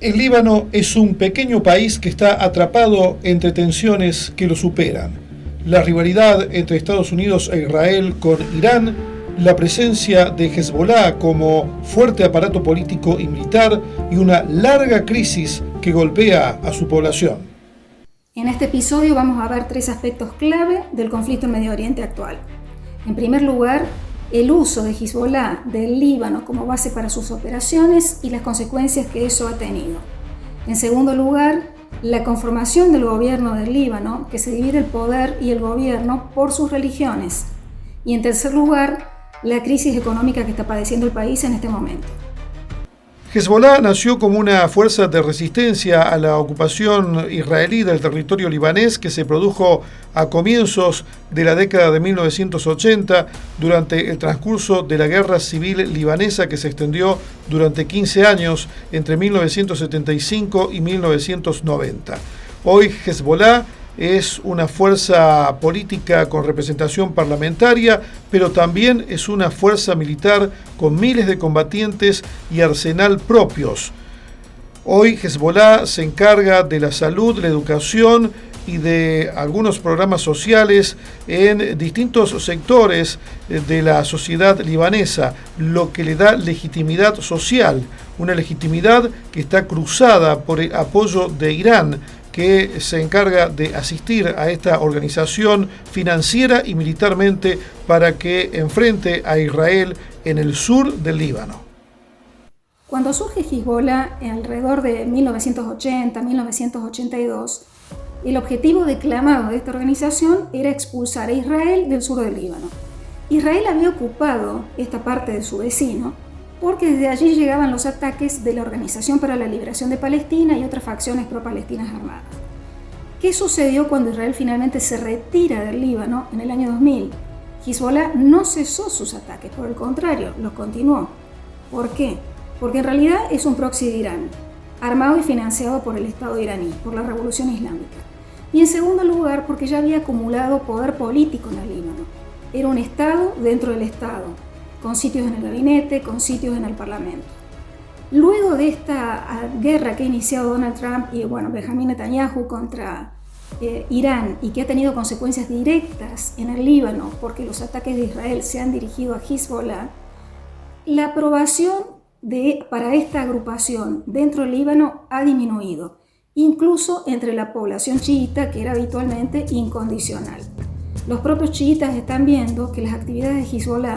El Líbano es un pequeño país que está atrapado entre tensiones que lo superan. La rivalidad entre Estados Unidos e Israel con Irán, la presencia de Hezbollah como fuerte aparato político y militar y una larga crisis que golpea a su población. En este episodio vamos a ver tres aspectos clave del conflicto en Medio Oriente actual. En primer lugar, el uso de Hezbollah del Líbano como base para sus operaciones y las consecuencias que eso ha tenido. En segundo lugar, la conformación del gobierno del Líbano, que se divide el poder y el gobierno por sus religiones. Y en tercer lugar, la crisis económica que está padeciendo el país en este momento. Hezbollah nació como una fuerza de resistencia a la ocupación israelí del territorio libanés que se produjo a comienzos de la década de 1980 durante el transcurso de la guerra civil libanesa que se extendió durante 15 años entre 1975 y 1990. Hoy Hezbollah es una fuerza política con representación parlamentaria, pero también es una fuerza militar con miles de combatientes y arsenal propios. Hoy Hezbollah se encarga de la salud, la educación y de algunos programas sociales en distintos sectores de la sociedad libanesa, lo que le da legitimidad social, una legitimidad que está cruzada por el apoyo de Irán, que se encarga de asistir a esta organización financiera y militarmente para que enfrente a Israel en el sur del Líbano. Cuando surge Hezbollah alrededor de 1980-1982, el objetivo declamado de esta organización era expulsar a Israel del sur del Líbano. Israel había ocupado esta parte de su vecino porque desde allí llegaban los ataques de la Organización para la Liberación de Palestina y otras facciones pro-palestinas armadas. ¿Qué sucedió cuando Israel finalmente se retira del Líbano en el año 2000? Hezbollah no cesó sus ataques, por el contrario, los continuó. ¿Por qué? Porque en realidad es un proxy de Irán, armado y financiado por el Estado iraní, por la Revolución Islámica. Y en segundo lugar, porque ya había acumulado poder político en el Líbano. Era un Estado dentro del Estado, con sitios en el gabinete, con sitios en el parlamento. Luego de esta guerra que ha iniciado Donald Trump y Benjamin Netanyahu contra Irán y que ha tenido consecuencias directas en el Líbano porque los ataques de Israel se han dirigido a Hezbollah, la aprobación para esta agrupación dentro del Líbano ha disminuido, incluso entre la población chiita, que era habitualmente incondicional. Los propios chiitas están viendo que las actividades de Hezbollah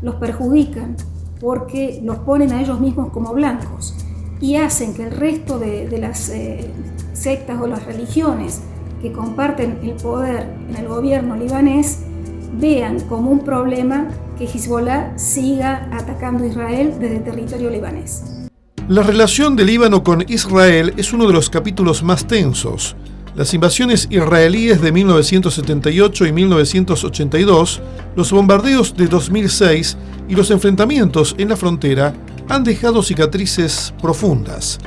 los perjudican porque los ponen a ellos mismos como blancos y hacen que el resto de las sectas o las religiones que comparten el poder en el gobierno libanés vean como un problema que Hezbollah siga atacando a Israel desde el territorio libanés. La relación del Líbano con Israel es uno de los capítulos más tensos. Las invasiones israelíes de 1978 y 1982, los bombardeos de 2006 y los enfrentamientos en la frontera han dejado cicatrices profundas.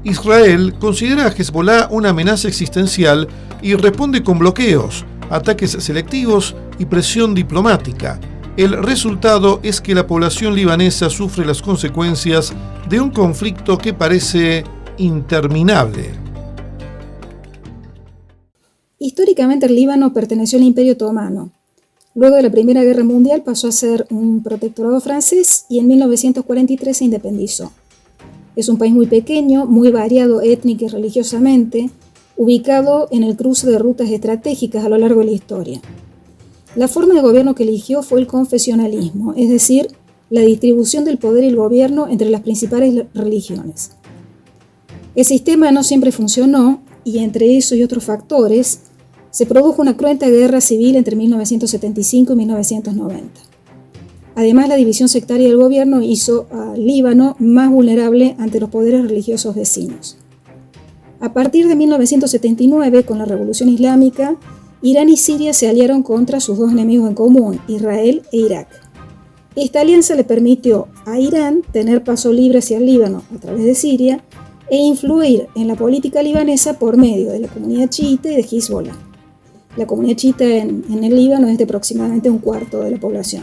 Israel considera a Hezbollah una amenaza existencial y responde con bloqueos, ataques selectivos y presión diplomática. El resultado es que la población libanesa sufre las consecuencias de un conflicto que parece interminable. Históricamente el Líbano perteneció al Imperio Otomano. Luego de la Primera Guerra Mundial pasó a ser un protectorado francés y en 1943 se independizó. Es un país muy pequeño, muy variado étnica y religiosamente, ubicado en el cruce de rutas estratégicas a lo largo de la historia. La forma de gobierno que eligió fue el confesionalismo, es decir, la distribución del poder y el gobierno entre las principales religiones. El sistema no siempre funcionó y entre eso y otros factores se produjo una cruenta guerra civil entre 1975 y 1990. Además, la división sectaria del gobierno hizo al Líbano más vulnerable ante los poderes religiosos vecinos. A partir de 1979, con la Revolución Islámica, Irán y Siria se aliaron contra sus dos enemigos en común, Israel e Irak. Esta alianza le permitió a Irán tener paso libre hacia el Líbano a través de Siria e influir en la política libanesa por medio de la comunidad chiita y de Hezbollah. La comunidad chiita en el Líbano es de aproximadamente un cuarto de la población.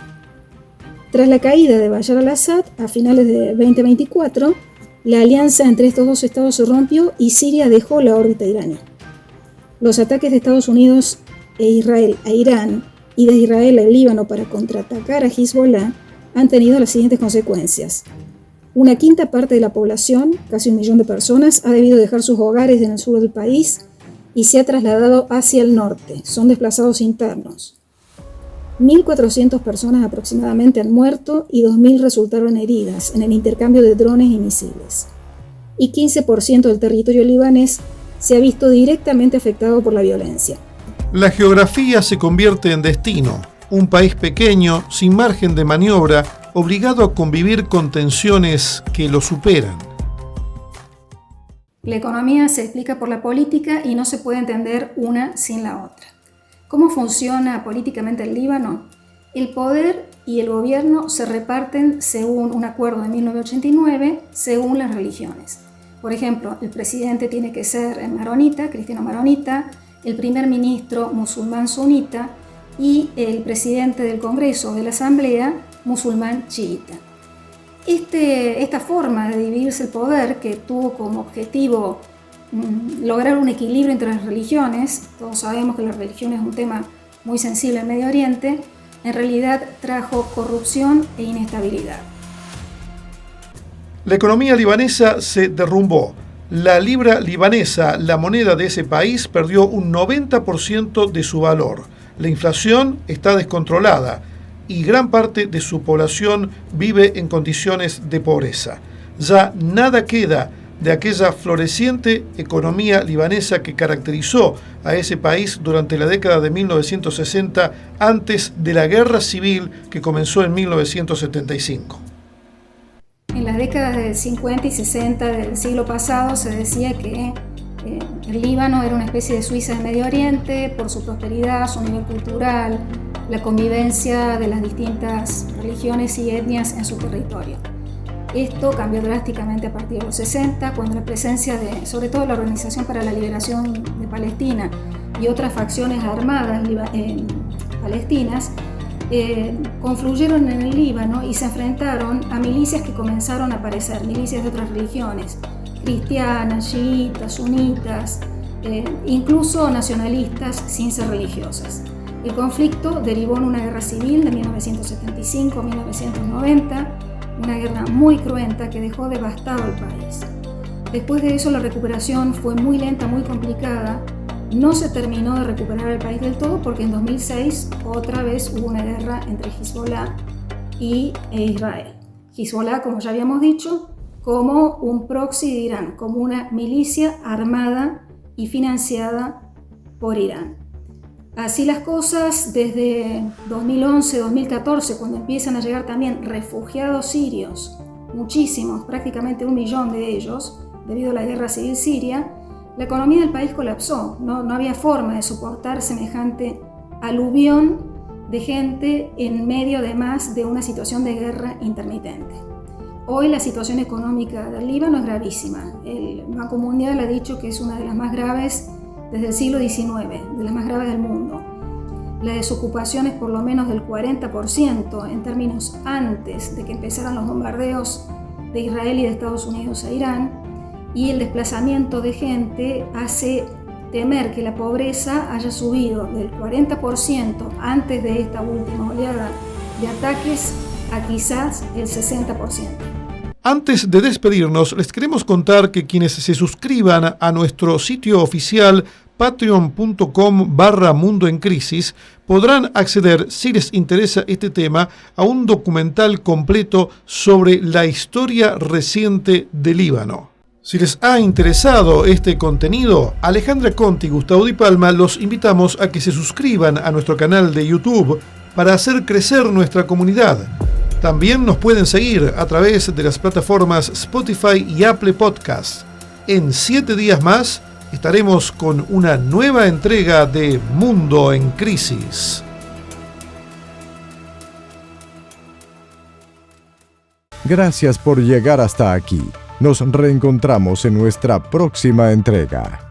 Tras la caída de Bashar al-Assad a finales de 2024, la alianza entre estos dos estados se rompió y Siria dejó la órbita iraní. Los ataques de Estados Unidos e Israel a Irán y de Israel al Líbano para contraatacar a Hezbollah han tenido las siguientes consecuencias. Una quinta parte de la población, casi 1 millón de personas, ha debido dejar sus hogares en el sur del país y se ha trasladado hacia el norte. Son desplazados internos. 1.400 personas aproximadamente han muerto y 2.000 resultaron heridas en el intercambio de drones y misiles. Y 15% del territorio libanés se ha visto directamente afectado por la violencia. La geografía se convierte en destino. Un país pequeño, sin margen de maniobra, obligado a convivir con tensiones que lo superan. La economía se explica por la política y no se puede entender una sin la otra. ¿Cómo funciona políticamente el Líbano? El poder y el gobierno se reparten según un acuerdo de 1989, según las religiones. Por ejemplo, el presidente tiene que ser maronita, cristiano maronita, el primer ministro musulmán sunita y el presidente del Congreso o de la Asamblea musulmán chiita. Esta forma de dividirse el poder, que tuvo como objetivo lograr un equilibrio entre las religiones, todos sabemos que la religión es un tema muy sensible en Medio Oriente, en realidad trajo corrupción e inestabilidad. La economía libanesa se derrumbó. La libra libanesa, la moneda de ese país, perdió un 90% de su valor. La inflación está descontrolada y gran parte de su población vive en condiciones de pobreza. Ya nada queda de aquella floreciente economía libanesa que caracterizó a ese país durante la década de 1960, antes de la guerra civil que comenzó en 1975. En las décadas del 50 y 60 del siglo pasado se decía que el Líbano era una especie de Suiza del Medio Oriente por su prosperidad, su nivel cultural, la convivencia de las distintas religiones y etnias en su territorio. Esto cambió drásticamente a partir de los 60, cuando la presencia de, sobre todo, la Organización para la Liberación de Palestina y otras facciones armadas palestinas confluyeron en el Líbano y se enfrentaron a milicias que comenzaron a aparecer, milicias de otras religiones, cristianas, chiitas, sunitas, incluso nacionalistas sin ser religiosas. El conflicto derivó en una guerra civil de 1975 a 1990, una guerra muy cruenta que dejó devastado el país. Después de eso la recuperación fue muy lenta, muy complicada. No se terminó de recuperar el país del todo porque en 2006 otra vez hubo una guerra entre Hezbollah e Israel. Hezbollah, como ya habíamos dicho, como un proxy de Irán, como una milicia armada y financiada por Irán. Así las cosas, desde 2011-2014, cuando empiezan a llegar también refugiados sirios, muchísimos, prácticamente 1 millón de ellos, debido a la guerra civil siria, la economía del país colapsó. No había forma de soportar semejante aluvión de gente en medio además de una situación de guerra intermitente. Hoy la situación económica del Líbano es gravísima. El Banco Mundial ha dicho que es una de las más graves desde el siglo XIX, de las más graves del mundo. La desocupación es por lo menos del 40% en términos antes de que empezaran los bombardeos de Israel y de Estados Unidos a Irán, y el desplazamiento de gente hace temer que la pobreza haya subido del 40% antes de esta última oleada de ataques a quizás el 60%. Antes de despedirnos, les queremos contar que quienes se suscriban a nuestro sitio oficial patreon.com/Mundo en Crisis podrán acceder, si les interesa este tema, a un documental completo sobre la historia reciente del Líbano. Si les ha interesado este contenido, Alejandra Conti y Gustavo Di Palma los invitamos a que se suscriban a nuestro canal de YouTube para hacer crecer nuestra comunidad. También nos pueden seguir a través de las plataformas Spotify y Apple Podcasts. En 7 días más estaremos con una nueva entrega de Mundo en Crisis. Gracias por llegar hasta aquí. Nos reencontramos en nuestra próxima entrega.